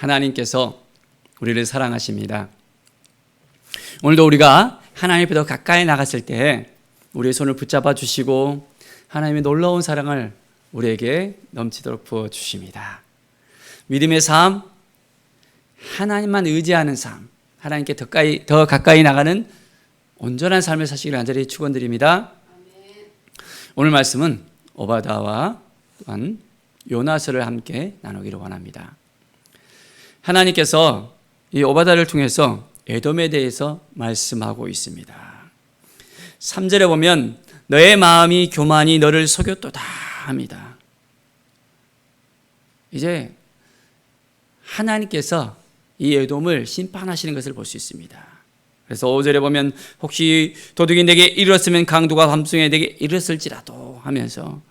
하나님께서 우리를 사랑하십니다. 오늘도 우리가 하나님 앞에 더 가까이 나갔을 때 우리의 손을 붙잡아 주시고 하나님의 놀라운 사랑을 우리에게 넘치도록 부어주십니다. 믿음의 삶, 하나님만 의지하는 삶, 하나님께 더 가까이 나가는 온전한 삶을 사시기를 간절히 축원드립니다. 오늘 말씀은 오바다와 또한 요나서를 함께 나누기를 원합니다. 하나님께서 이 오바다를 통해서 에돔에 대해서 말씀하고 있습니다. 3절에 보면 너의 마음이 교만이 너를 속였도다 합니다. 이제 하나님께서 이 에돔을 심판하시는 것을 볼 수 있습니다. 그래서 5절에 보면 혹시 도둑이 내게 이르렀으면 강도가 밤중에 내게 이르렀을지라도 하면서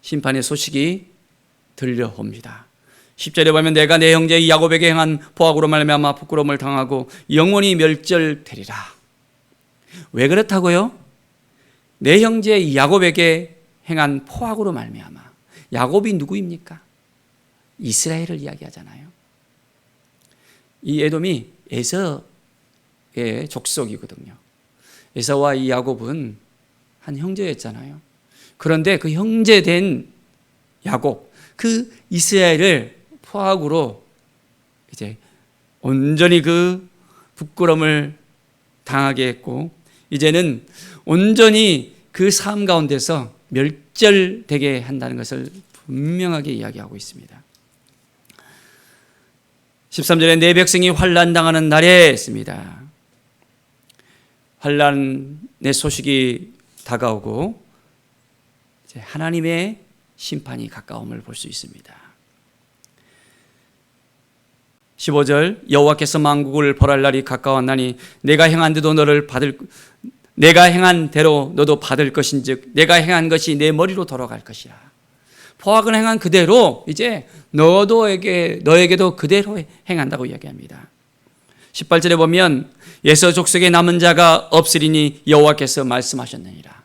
심판의 소식이 들려옵니다. 10절에 보면 내가 내 형제 야곱에게 행한 포악으로 말미암아 부끄러움을 당하고 영원히 멸절되리라. 왜 그렇다고요? 내 형제 야곱에게 행한 포악으로 말미암아. 야곱이 누구입니까? 이스라엘을 이야기하잖아요. 이 에돔이 에서의 족속이거든요. 에서와 이 야곱은 한 형제였잖아요. 그런데 그 형제된 야곱, 그 이스라엘을 포악으로 이제 온전히 그 부끄러움을 당하게 했고, 이제는 온전히 그 삶 가운데서 멸절되게 한다는 것을 분명하게 이야기하고 있습니다. 13절에 내 백성이 환난당하는 날에 있습니다. 환난의 소식이 다가오고 이제 하나님의 심판이 가까움을 볼 수 있습니다. 15절 여호와께서 만국을 벌할 날이 가까웠나니 내가 행한 대로 너도 받을 것인즉 내가 행한 것이 내 머리로 돌아갈 것이라. 포악을 행한 그대로 이제 너에게도 그대로 행한다고 이야기합니다. 18절에 보면 에서 족속에 남은 자가 없으리니 여호와께서 말씀하셨느니라.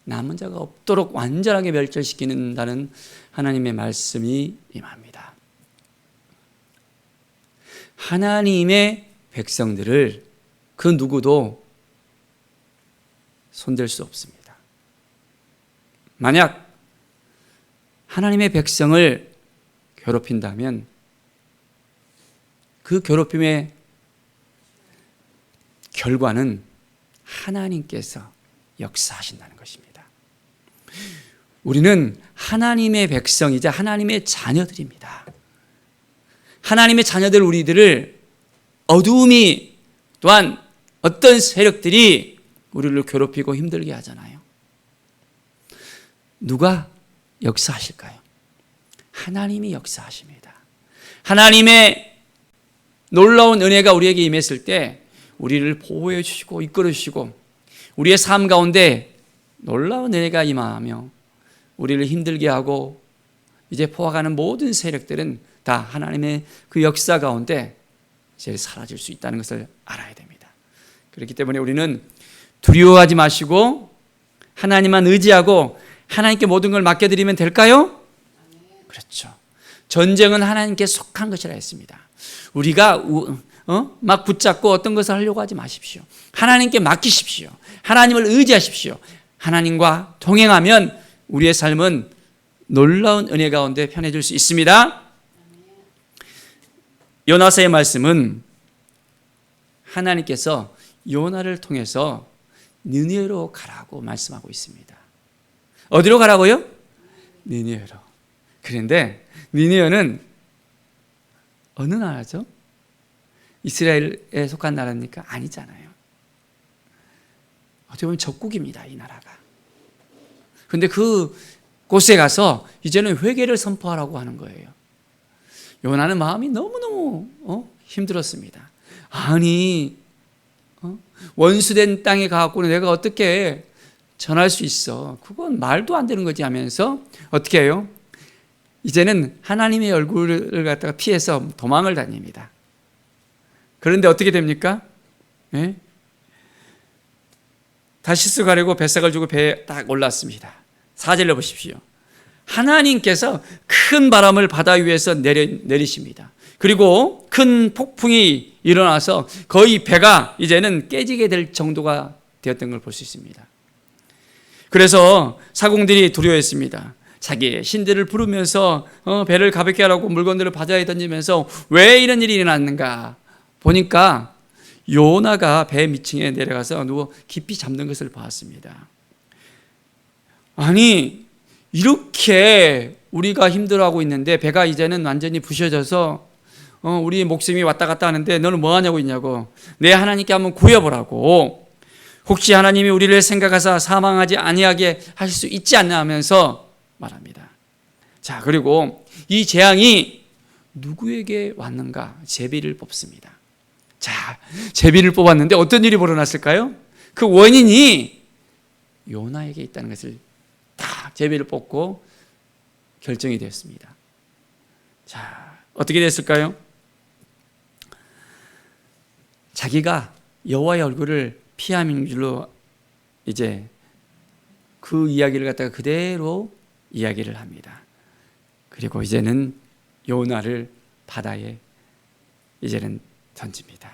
남은 자가 없도록 완전하게 멸절시키는다는 하나님의 말씀이 임합니다. 하나님의 백성들을 그 누구도 손댈 수 없습니다. 만약 하나님의 백성을 괴롭힌다면 그 괴롭힘의 결과는 하나님께서 역사하신다는 것입니다. 우리는 하나님의 백성이자 하나님의 자녀들입니다. 하나님의 자녀들 우리들을 어두움이 또한 어떤 세력들이 우리를 괴롭히고 힘들게 하잖아요. 누가 역사하실까요? 하나님이 역사하십니다. 하나님의 놀라운 은혜가 우리에게 임했을 때 우리를 보호해 주시고 이끌어 주시고 우리의 삶 가운데 놀라운 은혜가 임하며 우리를 힘들게 하고 이제 포악하는 모든 세력들은 다 하나님의 그 역사 가운데 이제 사라질 수 있다는 것을 알아야 됩니다. 그렇기 때문에 우리는 두려워하지 마시고 하나님만 의지하고 하나님께 모든 걸 맡겨드리면 될까요? 그렇죠. 전쟁은 하나님께 속한 것이라 했습니다. 우리가 막 붙잡고 어떤 것을 하려고 하지 마십시오. 하나님께 맡기십시오. 하나님을 의지하십시오. 하나님과 동행하면 우리의 삶은 놀라운 은혜 가운데 편해질 수 있습니다. 요나서의 말씀은 하나님께서 요나를 통해서 느느웨로 가라고 말씀하고 있습니다. 어디로 가라고요? 느느웨로. 그런데 느느웨는 어느 나라죠? 이스라엘에 속한 나라입니까? 아니잖아요. 어떻게 보면 적국입니다, 이 나라가. 그런데 그 곳에 가서 이제는 회개를 선포하라고 하는 거예요. 요나는 마음이 너무너무 힘들었습니다. 아니 원수된 땅에 가갖고는 내가 어떻게 전할 수 있어? 그건 말도 안 되는 거지 하면서 어떻게 해요? 이제는 하나님의 얼굴을 갖다가 피해서 도망을 다닙니다. 그런데 어떻게 됩니까? 네? 다시스 가려고 뱃삭을 주고 배에 딱 올랐습니다. 4절로 보십시오. 하나님께서 큰 바람을 바다 위에서 내리십니다. 그리고 큰 폭풍이 일어나서 거의 배가 이제는 깨지게 될 정도가 되었던 걸 볼 수 있습니다. 그래서 사공들이 두려워했습니다. 자기의 신들을 부르면서 배를 가볍게 하라고 물건들을 바다에 던지면서 왜 이런 일이 일어났는가 보니까 요나가 배 밑층에 내려가서 누워 깊이 잠든 것을 보았습니다. 아니, 이렇게 우리가 힘들어하고 있는데 배가 이제는 완전히 부셔져서 우리 목숨이 왔다 갔다 하는데 너는 뭐 하냐고 있냐고. 내 하나님께 한번 구해보라고. 혹시 하나님이 우리를 생각하사 사망하지 아니하게 하실 수 있지 않나 하면서 말합니다. 자, 그리고 이 재앙이 누구에게 왔는가? 제비를 뽑습니다. 자, 제비를 뽑았는데 어떤 일이 벌어났을까요? 그 원인이 요나에게 있다는 것을 다 제비를 뽑고 결정이 되었습니다. 자, 어떻게 됐을까요? 자기가 여호와의 얼굴을 피함인 줄로 이제 그 이야기를 갖다가 그대로 이야기를 합니다. 그리고 이제는 요나를 바다에 이제는 던집니다.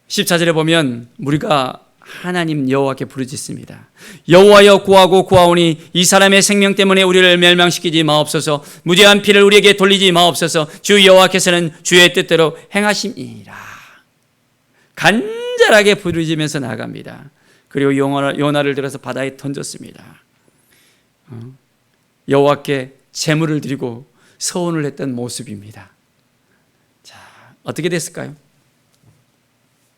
14절에 보면 우리가 하나님 여호와께 부르짖습니다. 여호와여 구하고 구하오니 이 사람의 생명 때문에 우리를 멸망시키지 마옵소서. 무죄한 피를 우리에게 돌리지 마옵소서. 주 여호와께서는 주의 뜻대로 행하심이니라. 간절하게 부르짖으면서 나갑니다. 그리고 요나를 들어서 바다에 던졌습니다. 여호와께 제물을 드리고 서원을 했던 모습입니다. 자, 어떻게 됐을까요?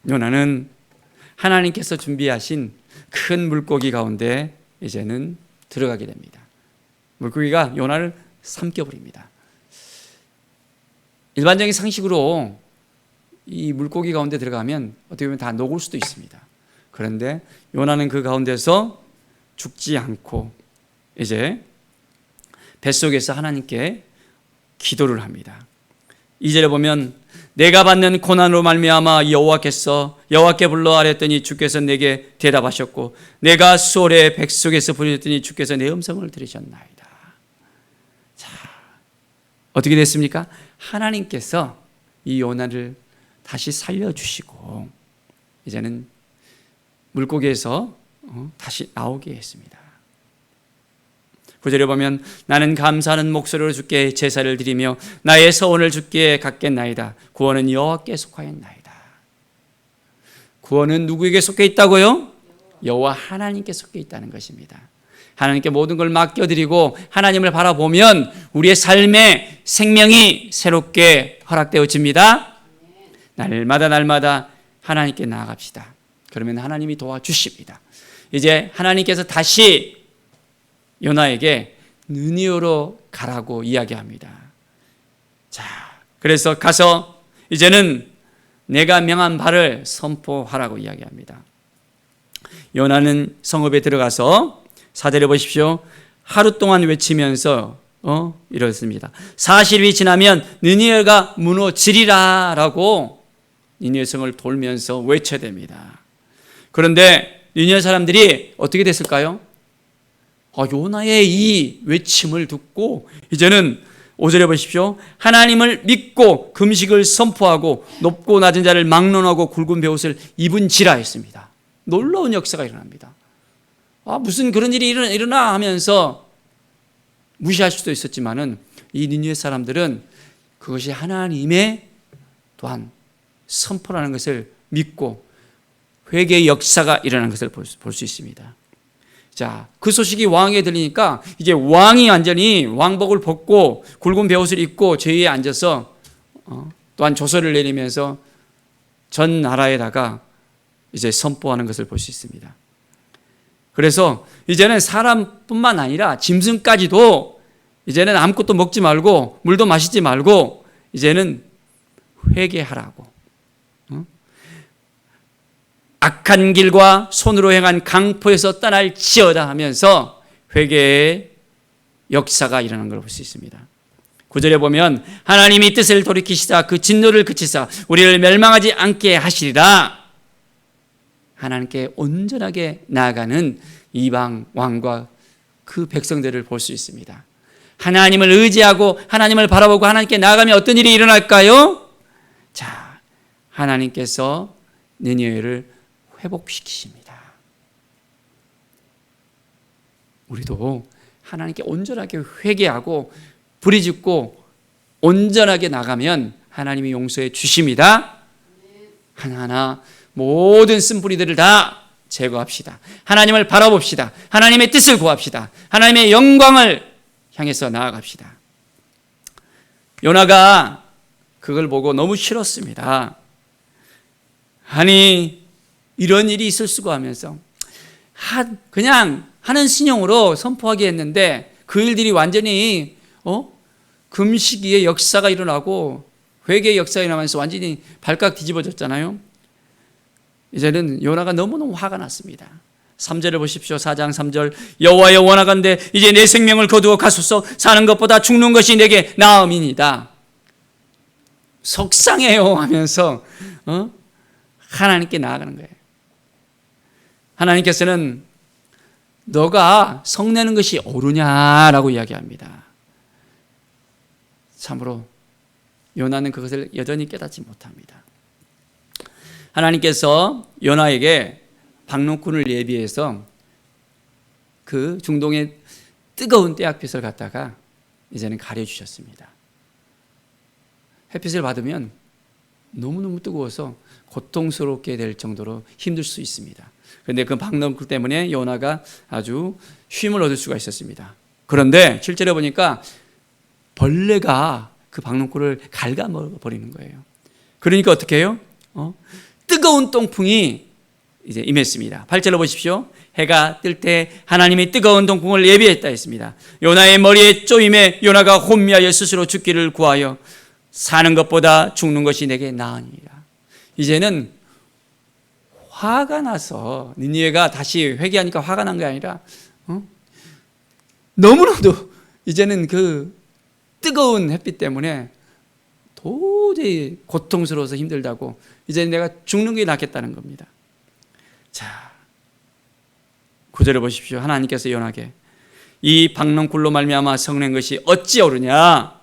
요나는 하나님께서 준비하신 큰 물고기 가운데 이제는 들어가게 됩니다. 물고기가 요나를 삼켜버립니다. 일반적인 상식으로 이 물고기 가운데 들어가면 어떻게 보면 다 녹을 수도 있습니다. 그런데 요나는 그 가운데서 죽지 않고 이제 뱃속에서 하나님께 기도를 합니다. 2절에 보면 내가 받는 고난으로 말미암아 여호와께 불러 아뢰었더니 주께서 내게 대답하셨고 내가 수월의 뱃속에서 부르짖더니 주께서 내 음성을 들으셨나이다. 자, 어떻게 됐습니까? 하나님께서 이 요나를 다시 살려주시고 이제는 물고기에서 다시 나오게 했습니다. 9절에 보면 나는 감사하는 목소리로 주께 제사를 드리며 나의 서원을 주께 갚겠나이다. 구원은 여호와께 속하였나이다. 구원은 누구에게 속해 있다고요? 여호와 하나님께 속해 있다는 것입니다. 하나님께 모든 걸 맡겨드리고 하나님을 바라보면 우리의 삶의 생명이 새롭게 허락되어집니다. 날마다 하나님께 나아갑시다. 그러면 하나님이 도와주십니다. 이제 하나님께서 다시 요나에게 느니오로 가라고 이야기합니다. 자, 그래서 가서 이제는 내가 명한 바를 선포하라고 이야기합니다. 요나는 성읍에 들어가서 4절에 보십시오. 하루 동안 외치면서 이렇습니다. 40일이 지나면 느니오가 무너지리라 라고 니느웨 성을 돌면서 외쳐야 됩니다. 그런데 니느웨 사람들이 어떻게 됐을까요? 요나의 이 외침을 듣고 이제는 5절에 보십시오. 하나님을 믿고 금식을 선포하고 높고 낮은 자를 막론하고 굵은 베옷을 입은지라 했습니다. 놀라운 역사가 일어납니다. 무슨 그런 일이 일어나 하면서 무시할 수도 있었지만은 이 니느웨 사람들은 그것이 하나님의 또한 선포라는 것을 믿고 회개의 역사가 일어나는 것을 볼 수 있습니다. 자, 그 소식이 왕에게 들리니까 이제 왕이 완전히 왕복을 벗고 굵은 베옷을 입고 제위에 앉아서 또한 조서를 내리면서 전 나라에다가 이제 선포하는 것을 볼 수 있습니다. 그래서 이제는 사람뿐만 아니라 짐승까지도 이제는 아무것도 먹지 말고 물도 마시지 말고 이제는 회개하라고. 악한 길과 손으로 행한 강포에서 떠날지어다 하면서 회개의 역사가 일어나는 걸 볼 수 있습니다. 9절에 보면 하나님이 뜻을 돌이키시사 그 진노를 그치사 우리를 멸망하지 않게 하시리라. 하나님께 온전하게 나아가는 이방 왕과 그 백성들을 볼 수 있습니다. 하나님을 의지하고 하나님을 바라보고 하나님께 나아가면 어떤 일이 일어날까요? 자, 하나님께서 니느웨를 회복시키십니다. 우리도 하나님께 온전하게 회개하고 부리짓고 온전하게 나가면 하나님이 용서해 주십니다. 하나하나 모든 쓴뿌리들을 다 제거합시다. 하나님을 바라봅시다. 하나님의 뜻을 구합시다. 하나님의 영광을 향해서 나아갑시다. 요나가 그걸 보고 너무 싫었습니다. 아니, 이런 일이 있을 수가 하면서 그냥 하는 신용으로 선포하게 했는데 그 일들이 완전히 금식기의 역사가 일어나고 회개의 역사가 일어나면서 완전히 발칵 뒤집어졌잖아요. 이제는 요나가 너무너무 화가 났습니다. 3절을 보십시오. 4장 3절. 여호와여 원하건대 이제 내 생명을 거두어 가소서. 사는 것보다 죽는 것이 내게 나음이니이다. 속상해요 하면서 하나님께 나아가는 거예요. 하나님께서는 너가 성내는 것이 옳으냐라고 이야기합니다. 참으로 요나는 그것을 여전히 깨닫지 못합니다. 하나님께서 요나에게 박농꾼을 예비해서 그 중동의 뜨거운 떼약볕을 갖다가 이제는 가려주셨습니다. 햇빛을 받으면 너무너무 뜨거워서 고통스럽게 될 정도로 힘들 수 있습니다. 그런데 그 박농꾼 때문에 요나가 아주 쉼을 얻을 수가 있었습니다. 그런데 실제로 보니까 벌레가 그 박농꾼을 갉아버리는 거예요. 그러니까 어떻게 해요? 뜨거운 동풍이 이제 임했습니다. 8절로 보십시오. 해가 뜰 때 하나님이 뜨거운 동풍을 예비했다 했습니다. 요나의 머리에 쪼임에 요나가 혼미하여 스스로 죽기를 구하여 사는 것보다 죽는 것이 내게 나으니라. 이제는 화가 나서 니느웨가 다시 회개하니까 화가 난 게 아니라 너무나도 이제는 그 뜨거운 햇빛 때문에 도저히 고통스러워서 힘들다고 이제 내가 죽는 게 낫겠다는 겁니다. 자, 9절을 보십시오. 하나님께서 요나에게 이 박농꾼로 말미암아 성낸 것이 어찌 옳으냐?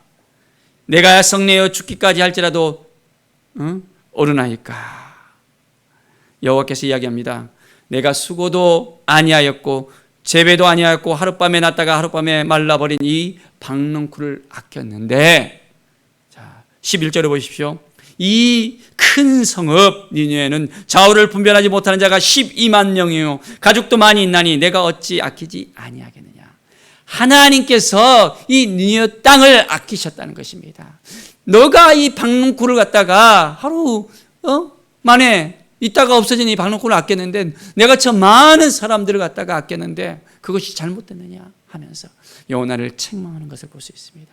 내가 성내어 죽기까지 할지라도 옳으나이까? 여호와께서 이야기합니다. 내가 수고도 아니하였고 재배도 아니하였고 하룻밤에 났다가 하룻밤에 말라버린 이 박농꾼을 아꼈는데, 자 11절을 보십시오. 이 큰 성읍 니느웨는 좌우를 분별하지 못하는 자가 12만 명이요 가족도 많이 있나니 내가 어찌 아끼지 아니하겠느냐. 하나님께서 이 니느웨 땅을 아끼셨다는 것입니다. 너가 이 박농꾼을 갖다가 하루 만에 있다가 없어진 이 박농꾼을 아꼈는데 내가 저 많은 사람들을 갖다가 아꼈는데 그것이 잘못됐느냐 하면서 요나를 책망하는 것을 볼 수 있습니다.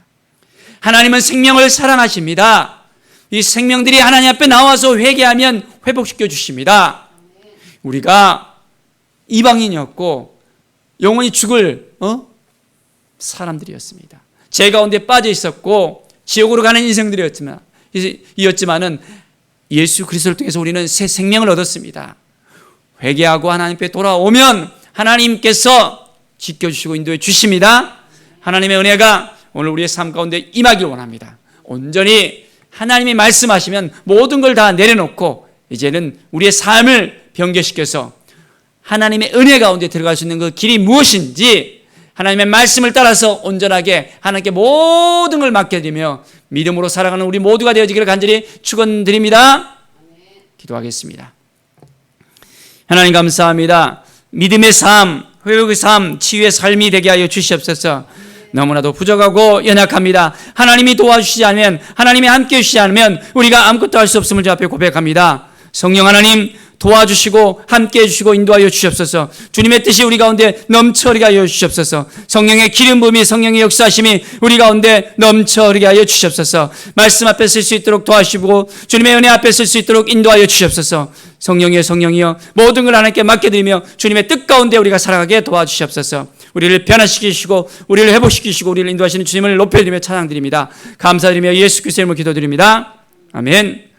하나님은 생명을 사랑하십니다. 이 생명들이 하나님 앞에 나와서 회개하면 회복시켜 주십니다. 우리가 이방인이었고 영원히 죽을 사람들이었습니다. 죄 가운데 빠져 있었고 지옥으로 가는 인생들이었지만은 예수 그리스도를 통해서 우리는 새 생명을 얻었습니다. 회개하고 하나님 앞에 돌아오면 하나님께서 지켜주시고 인도해 주십니다. 하나님의 은혜가 오늘 우리의 삶 가운데 임하길 원합니다. 온전히 하나님이 말씀하시면 모든 걸 다 내려놓고 이제는 우리의 삶을 변개시켜서 하나님의 은혜 가운데 들어갈 수 있는 그 길이 무엇인지 하나님의 말씀을 따라서 온전하게 하나님께 모든 걸 맡겨드리며 믿음으로 살아가는 우리 모두가 되어지기를 간절히 축원드립니다. 기도하겠습니다. 하나님 감사합니다. 믿음의 삶, 회복의 삶, 치유의 삶이 되게 하여 주시옵소서. 너무나도 부족하고 연약합니다. 하나님이 도와주시지 않으면, 하나님이 함께해 주시지 않으면 우리가 아무것도 할 수 없음을 주 앞에 고백합니다. 성령 하나님 도와주시고 함께해 주시고 인도하여 주시옵소서. 주님의 뜻이 우리 가운데 넘쳐흐르게 하여 주시옵소서. 성령의 기름 부음이, 성령의 역사하심이 우리 가운데 넘쳐흐르게 하여 주시옵소서. 말씀 앞에 쓸 수 있도록 도와주시고 주님의 은혜 앞에 쓸 수 있도록 인도하여 주시옵소서. 성령이여 모든 걸 하나님께 맡겨드리며 주님의 뜻 가운데 우리가 살아가게 도와주시옵소서. 우리를 변화시키시고 우리를 회복시키시고 우리를 인도하시는 주님을 높여드리며 찬양드립니다. 감사드리며 예수 그리스도의 이름으로 기도드립니다. 아멘.